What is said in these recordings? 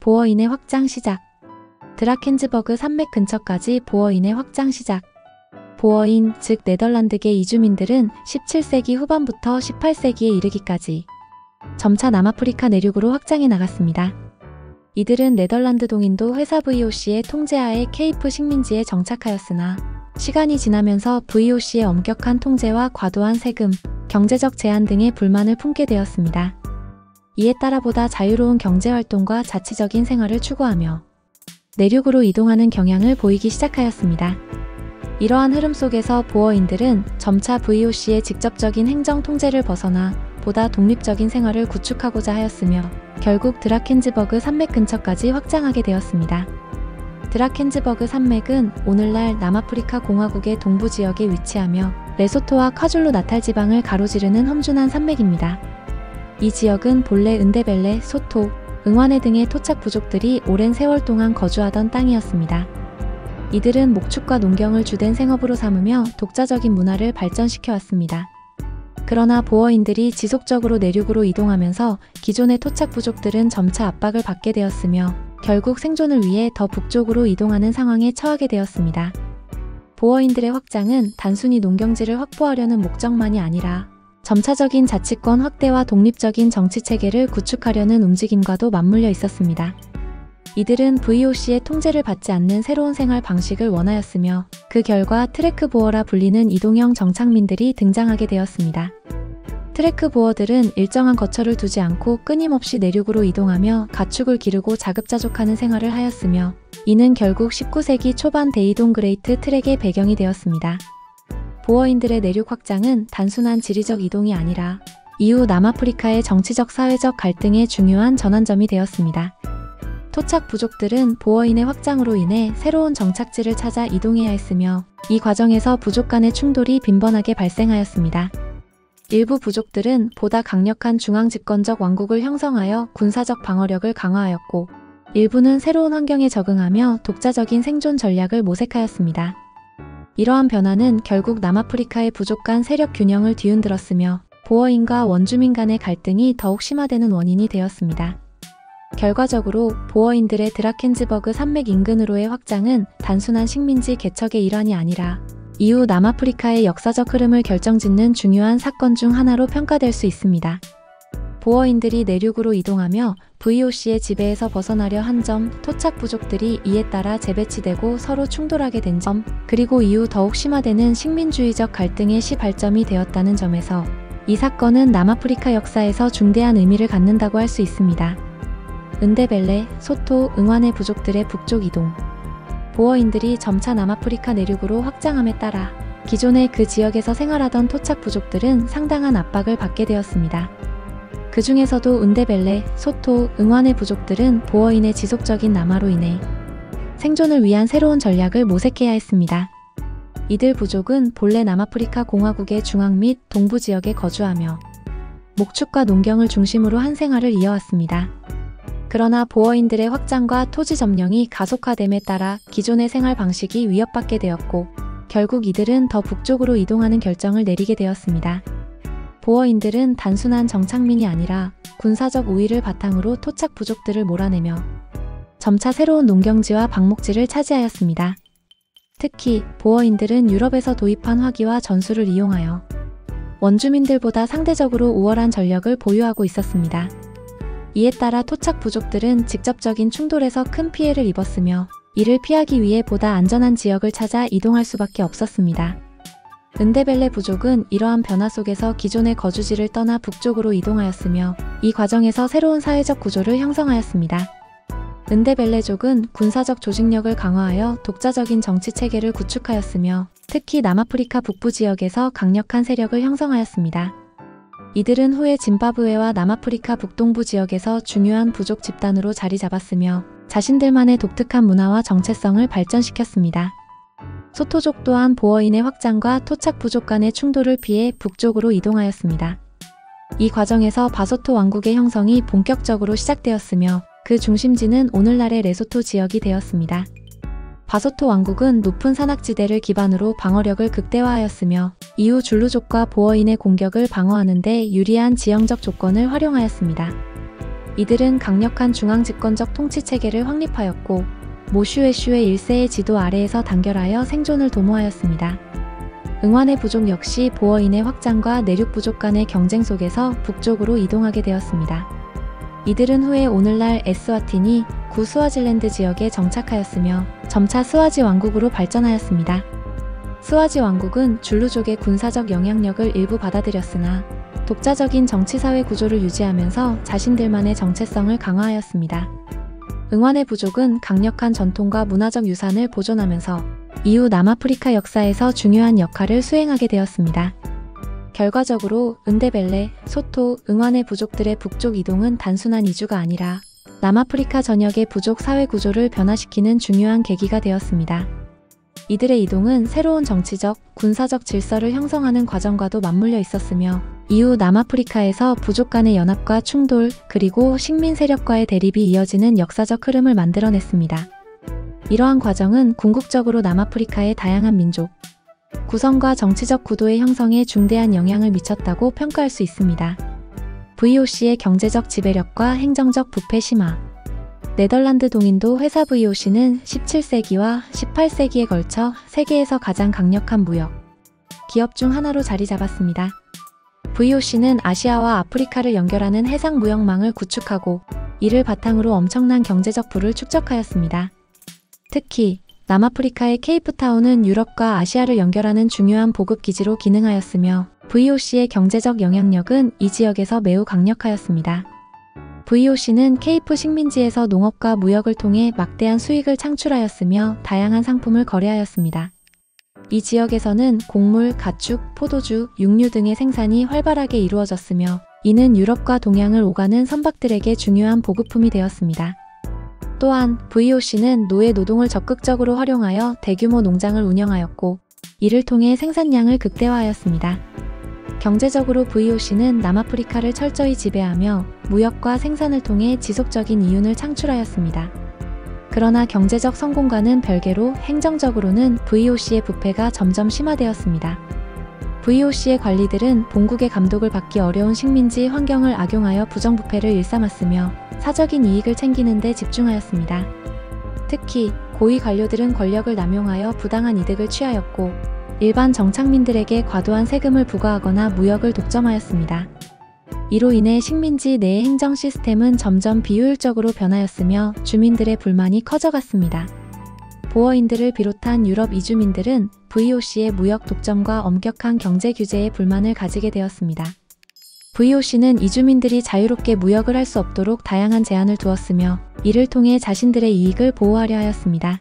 보어인의 확장 시작. 드라켄즈버그 산맥 근처까지 보어인의 확장 시작. 보어인, 즉 네덜란드계 이주민들은 17세기 후반부터 18세기에 이르기까지 점차 남아프리카 내륙으로 확장해 나갔습니다. 이들은 네덜란드 동인도 회사 VOC의 통제하에 케이프 식민지에 정착하였으나 시간이 지나면서 VOC의 엄격한 통제와 과도한 세금, 경제적 제한 등의 불만을 품게 되었습니다. 이에 따라 보다 자유로운 경제활동과 자치적인 생활을 추구하며 내륙으로 이동하는 경향을 보이기 시작하였습니다. 이러한 흐름 속에서 보어인들은 점차 VOC의 직접적인 행정 통제를 벗어나 보다 독립적인 생활을 구축하고자 하였으며 결국 드라켄즈버그 산맥 근처까지 확장하게 되었습니다. 드라켄즈버그 산맥은 오늘날 남아프리카 공화국의 동부 지역에 위치하며 레소토와 콰줄루 나탈 지방을 가로지르는 험준한 산맥입니다. 이 지역은 본래 은데벨레, 소토, 응화네 등의 토착 부족들이 오랜 세월 동안 거주하던 땅이었습니다. 이들은 목축과 농경을 주된 생업으로 삼으며 독자적인 문화를 발전시켜 왔습니다. 그러나 보어인들이 지속적으로 내륙으로 이동하면서 기존의 토착 부족들은 점차 압박을 받게 되었으며 결국 생존을 위해 더 북쪽으로 이동하는 상황에 처하게 되었습니다. 보어인들의 확장은 단순히 농경지를 확보하려는 목적만이 아니라 점차적인 자치권 확대와 독립적인 정치체계를 구축하려는 움직임과도 맞물려 있었습니다. 이들은 VOC의 통제를 받지 않는 새로운 생활 방식을 원하였으며 그 결과 트래크 보어라 불리는 이동형 정착민들이 등장하게 되었습니다. 트래크 보어들은 일정한 거처를 두지 않고 끊임없이 내륙으로 이동하며 가축을 기르고 자급자족하는 생활을 하였으며 이는 결국 19세기 초반 데이동 그레이트 트랙의 배경이 되었습니다. 보어인들의 내륙 확장은 단순한 지리적 이동이 아니라 이후 남아프리카의 정치적 사회적 갈등의 중요한 전환점이 되었습니다. 토착 부족들은 보어인의 확장으로 인해 새로운 정착지를 찾아 이동해야 했으며 이 과정에서 부족 간의 충돌이 빈번하게 발생하였습니다. 일부 부족들은 보다 강력한 중앙집권적 왕국을 형성하여 군사적 방어력을 강화하였고 일부는 새로운 환경에 적응하며 독자적인 생존 전략을 모색하였습니다. 이러한 변화는 결국 남아프리카의 부족 간 세력 균형을 뒤흔들었으며 보어인과 원주민 간의 갈등이 더욱 심화되는 원인이 되었습니다. 결과적으로 보어인들의 드라켄즈버그 산맥 인근으로의 확장은 단순한 식민지 개척의 일환이 아니라 이후 남아프리카의 역사적 흐름을 결정짓는 중요한 사건 중 하나로 평가될 수 있습니다. 보어인들이 내륙으로 이동하며 VOC의 지배에서 벗어나려 한 점, 토착 부족들이 이에 따라 재배치되고 서로 충돌하게 된 점, 그리고 이후 더욱 심화되는 식민주의적 갈등의 시발점이 되었다는 점에서 이 사건은 남아프리카 역사에서 중대한 의미를 갖는다고 할 수 있습니다. 은데벨레, 소토, 응화네 부족들의 북쪽 이동. 보어인들이 점차 남아프리카 내륙으로 확장함에 따라 기존의 그 지역에서 생활하던 토착 부족들은 상당한 압박을 받게 되었습니다. 그 중에서도 은데벨레, 소토, 응화네 부족들은 보어인의 지속적인 남하로 인해 생존을 위한 새로운 전략을 모색해야 했습니다. 이들 부족은 본래 남아프리카 공화국의 중앙 및 동부 지역에 거주하며 목축과 농경을 중심으로 한 생활을 이어왔습니다. 그러나 보어인들의 확장과 토지 점령이 가속화됨에 따라 기존의 생활 방식이 위협받게 되었고 결국 이들은 더 북쪽으로 이동하는 결정을 내리게 되었습니다. 보어인들은 단순한 정착민이 아니라 군사적 우위를 바탕으로 토착 부족들을 몰아내며 점차 새로운 농경지와 방목지를 차지하였습니다. 특히 보어인들은 유럽에서 도입한 화기와 전술을 이용하여 원주민들보다 상대적으로 우월한 전력을 보유하고 있었습니다. 이에 따라 토착 부족들은 직접적인 충돌에서 큰 피해를 입었으며 이를 피하기 위해 보다 안전한 지역을 찾아 이동할 수밖에 없었습니다. 은데벨레 부족은 이러한 변화 속에서 기존의 거주지를 떠나 북쪽으로 이동하였으며 이 과정에서 새로운 사회적 구조를 형성하였습니다. 은데벨레족은 군사적 조직력을 강화하여 독자적인 정치 체계를 구축하였으며 특히 남아프리카 북부 지역에서 강력한 세력을 형성하였습니다. 이들은 후에 짐바브웨와 남아프리카 북동부 지역에서 중요한 부족 집단으로 자리 잡았으며 자신들만의 독특한 문화와 정체성을 발전시켰습니다. 소토족 또한 보어인의 확장과 토착 부족 간의 충돌을 피해 북쪽으로 이동하였습니다. 이 과정에서 바소토 왕국의 형성이 본격적으로 시작되었으며 그 중심지는 오늘날의 레소토 지역이 되었습니다. 바소토 왕국은 높은 산악지대를 기반으로 방어력을 극대화하였으며 이후 줄루족과 보어인의 공격을 방어하는 데 유리한 지형적 조건을 활용하였습니다. 이들은 강력한 중앙집권적 통치체계를 확립하였고 모슈에슈의 1세의 지도 아래에서 단결하여 생존을 도모하였습니다. 응환의 부족 역시 보어인의 확장과 내륙 부족 간의 경쟁 속에서 북쪽으로 이동하게 되었습니다. 이들은 후에 오늘날 에스와티니 구 스와질랜드 지역에 정착하였으며 점차 스와지 왕국으로 발전하였습니다. 스와지 왕국은 줄루족의 군사적 영향력을 일부 받아들였으나 독자적인 정치사회 구조를 유지하면서 자신들만의 정체성을 강화하였습니다. 응환의 부족은 강력한 전통과 문화적 유산을 보존하면서 이후 남아프리카 역사에서 중요한 역할을 수행하게 되었습니다. 결과적으로 은데벨레, 소토, 응환의 부족들의 북쪽 이동은 단순한 이주가 아니라 남아프리카 전역의 부족 사회 구조를 변화시키는 중요한 계기가 되었습니다. 이들의 이동은 새로운 정치적, 군사적 질서를 형성하는 과정과도 맞물려 있었으며 이후 남아프리카에서 부족 간의 연합과 충돌, 그리고 식민 세력과의 대립이 이어지는 역사적 흐름을 만들어냈습니다. 이러한 과정은 궁극적으로 남아프리카의 다양한 민족, 구성과 정치적 구도의 형성에 중대한 영향을 미쳤다고 평가할 수 있습니다. VOC의 경제적 지배력과 행정적 부패 심화. 네덜란드 동인도 회사 VOC는 17세기와 18세기에 걸쳐 세계에서 가장 강력한 무역 기업 중 하나로 자리 잡았습니다. VOC는 아시아와 아프리카를 연결하는 해상 무역망을 구축하고 이를 바탕으로 엄청난 경제적 부를 축적하였습니다. 특히 남아프리카의 케이프타운은 유럽과 아시아를 연결하는 중요한 보급기지로 기능하였으며 VOC의 경제적 영향력은 이 지역에서 매우 강력하였습니다. VOC는 케이프 식민지에서 농업과 무역을 통해 막대한 수익을 창출하였으며 다양한 상품을 거래하였습니다. 이 지역에서는 곡물, 가축, 포도주, 육류 등의 생산이 활발하게 이루어졌으며 이는 유럽과 동양을 오가는 선박들에게 중요한 보급품이 되었습니다. 또한 VOC는 노예 노동을 적극적으로 활용하여 대규모 농장을 운영하였고 이를 통해 생산량을 극대화하였습니다. 경제적으로 VOC는 남아프리카를 철저히 지배하며 무역과 생산을 통해 지속적인 이윤을 창출하였습니다. 그러나 경제적 성공과는 별개로 행정적으로는 VOC의 부패가 점점 심화되었습니다. VOC의 관리들은 본국의 감독을 받기 어려운 식민지 환경을 악용하여 부정부패를 일삼았으며 사적인 이익을 챙기는 데 집중하였습니다. 특히 고위 관료들은 권력을 남용하여 부당한 이득을 취하였고 일반 정착민들에게 과도한 세금을 부과하거나 무역을 독점하였습니다. 이로 인해 식민지 내의 행정 시스템은 점점 비효율적으로 변하였으며 주민들의 불만이 커져갔습니다. 보어인들을 비롯한 유럽 이주민들은 VOC의 무역 독점과 엄격한 경제 규제에 불만을 가지게 되었습니다. VOC는 이주민들이 자유롭게 무역을 할 수 없도록 다양한 제한을 두었으며 이를 통해 자신들의 이익을 보호하려 하였습니다.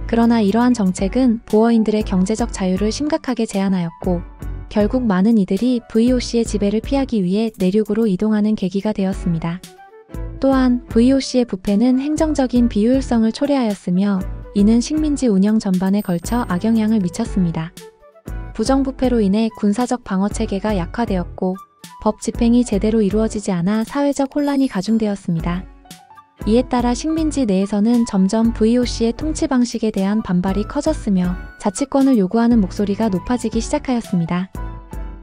그러나 이러한 정책은 보어인들의 경제적 자유를 심각하게 제한하였고 결국 많은 이들이 VOC의 지배를 피하기 위해 내륙으로 이동하는 계기가 되었습니다. 또한 VOC의 부패는 행정적인 비효율성을 초래하였으며 이는 식민지 운영 전반에 걸쳐 악영향을 미쳤습니다. 부정부패로 인해 군사적 방어체계가 약화되었고 법 집행이 제대로 이루어지지 않아 사회적 혼란이 가중되었습니다. 이에 따라 식민지 내에서는 점점 VOC의 통치 방식에 대한 반발이 커졌으며 자치권을 요구하는 목소리가 높아지기 시작하였습니다.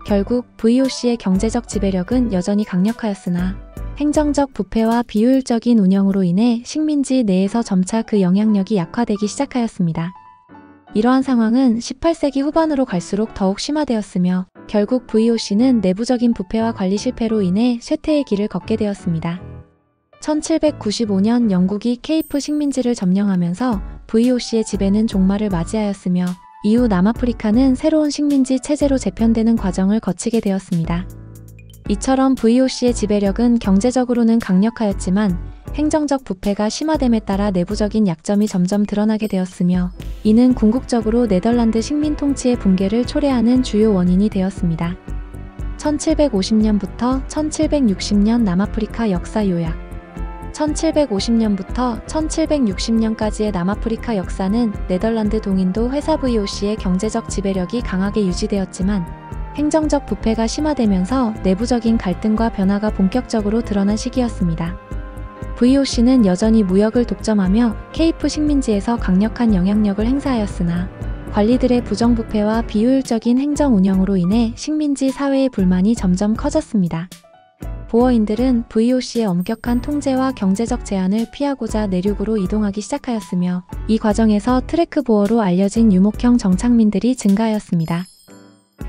결국 VOC의 경제적 지배력은 여전히 강력하였으나 행정적 부패와 비효율적인 운영으로 인해 식민지 내에서 점차 그 영향력이 약화되기 시작하였습니다. 이러한 상황은 18세기 후반으로 갈수록 더욱 심화되었으며 결국 VOC는 내부적인 부패와 관리 실패로 인해 쇠퇴의 길을 걷게 되었습니다. 1795년 영국이 케이프 식민지를 점령하면서 VOC의 지배는 종말을 맞이하였으며 이후 남아프리카는 새로운 식민지 체제로 재편되는 과정을 거치게 되었습니다. 이처럼 VOC의 지배력은 경제적으로는 강력하였지만 행정적 부패가 심화됨에 따라 내부적인 약점이 점점 드러나게 되었으며 이는 궁극적으로 네덜란드 식민 통치의 붕괴를 초래하는 주요 원인이 되었습니다. 1750년부터 1760년 남아프리카 역사 요약 1750년부터 1760년까지의 남아프리카 역사는 네덜란드 동인도 회사 VOC의 경제적 지배력이 강하게 유지되었지만 행정적 부패가 심화되면서 내부적인 갈등과 변화가 본격적으로 드러난 시기였습니다. VOC는 여전히 무역을 독점하며 케이프 식민지에서 강력한 영향력을 행사하였으나 관리들의 부정부패와 비효율적인 행정 운영으로 인해 식민지 사회의 불만이 점점 커졌습니다. 보어인들은 VOC의 엄격한 통제와 경제적 제한을 피하고자 내륙으로 이동하기 시작하였으며 이 과정에서 트래크 보어로 알려진 유목형 정착민들이 증가하였습니다.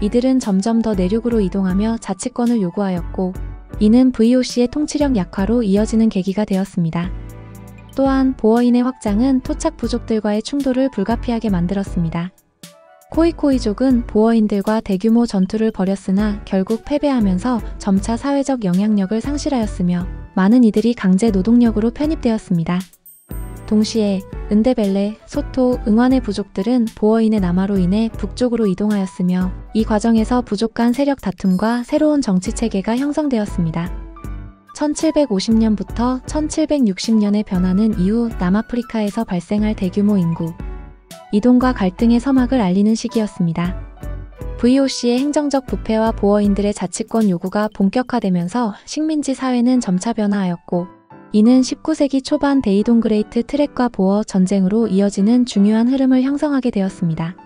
이들은 점점 더 내륙으로 이동하며 자치권을 요구하였고 이는 VOC의 통치력 약화로 이어지는 계기가 되었습니다. 또한 보어인의 확장은 토착 부족들과의 충돌을 불가피하게 만들었습니다. 코이코이족은 보어인들과 대규모 전투를 벌였으나 결국 패배하면서 점차 사회적 영향력을 상실하였으며 많은 이들이 강제 노동력으로 편입되었습니다. 동시에 은데벨레, 소토, 응환의 부족들은 보어인의 남하로 인해 북쪽으로 이동하였으며 이 과정에서 부족 간 세력 다툼과 새로운 정치체계가 형성되었습니다. 1750년부터 1760년의 변화는 이후 남아프리카에서 발생할 대규모 인구 이동과 갈등의 서막을 알리는 시기였습니다. VOC의 행정적 부패와 보어인들의 자치권 요구가 본격화되면서 식민지 사회는 점차 변화하였고 이는 19세기 초반 데이동 그레이트 트랙과 보어 전쟁으로 이어지는 중요한 흐름을 형성하게 되었습니다.